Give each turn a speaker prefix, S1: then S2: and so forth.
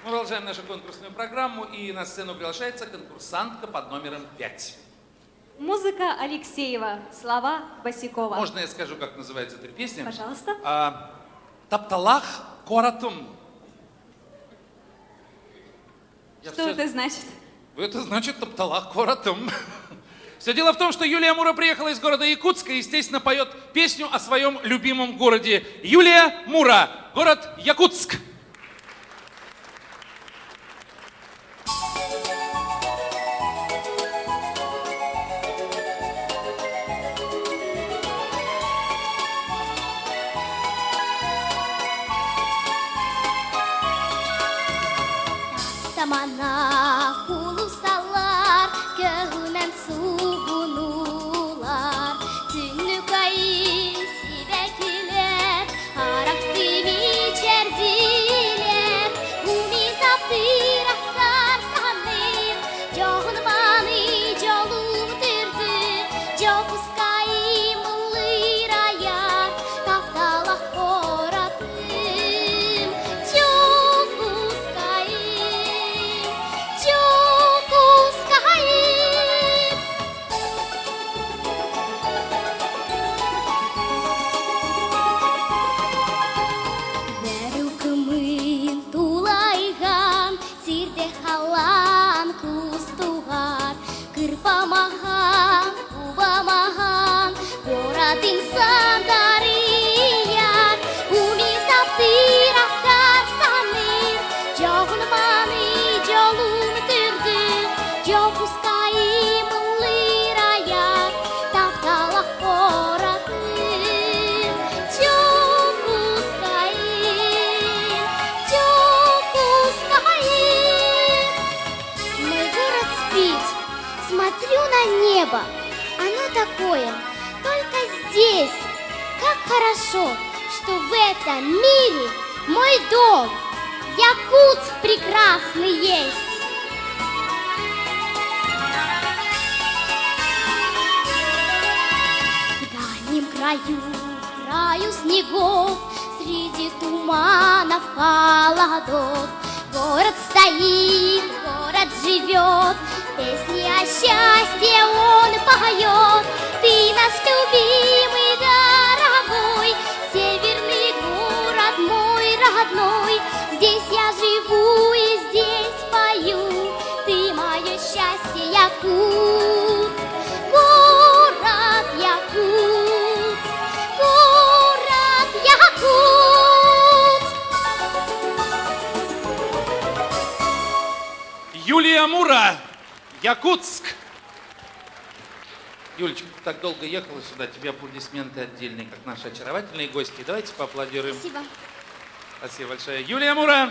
S1: Мы продолжаем нашу конкурсную программу, и на сцену приглашается конкурсантка под номером 5.
S2: Музыка Алексеева, слова Босикова.
S1: Можно я скажу, как называется эта песня?
S2: Пожалуйста.
S1: Тапталах коратум.
S2: Что это значит?
S1: Это значит тапталах коратум. Все дело в том, что Юлия Мура приехала из города Якутска и, естественно, поет песню о своем любимом городе. Юлия Мура, город Якутск.
S3: Замана хулусалар, көгүнен сугунулар, түнүк айы сибекилер, арақты мичердилер, уни таптырақтар саныр, жоғын маны жолу түрді, жопускай мылыраяр, тапталақ қоратым, insan dariyar, umi taptıraqtar sanır, жоғын маны жолун түрді, жопускайым лыраяр, тапталақ қоратым, жопускайым. Мой город спит, смотрю на небо, оно такое. Только здесь, как хорошо, что в этом мире мой дом, Якутск прекрасный есть. В дальнем краю снегов, среди туманов, холодов, город стоит, город живет, песни о счастье он поет. Ты наш любимый, дорогой, северный город мой родной. Здесь я живу и здесь пою, ты мое счастье, Якутск, город Якутск, город Якутск.
S1: Юлия Мура, Якутск. Юлечка, ты так долго ехала сюда, тебе аплодисменты отдельные, как наши очаровательные гости. Давайте поаплодируем.
S3: Спасибо.
S1: Спасибо большое. Юлия Мура.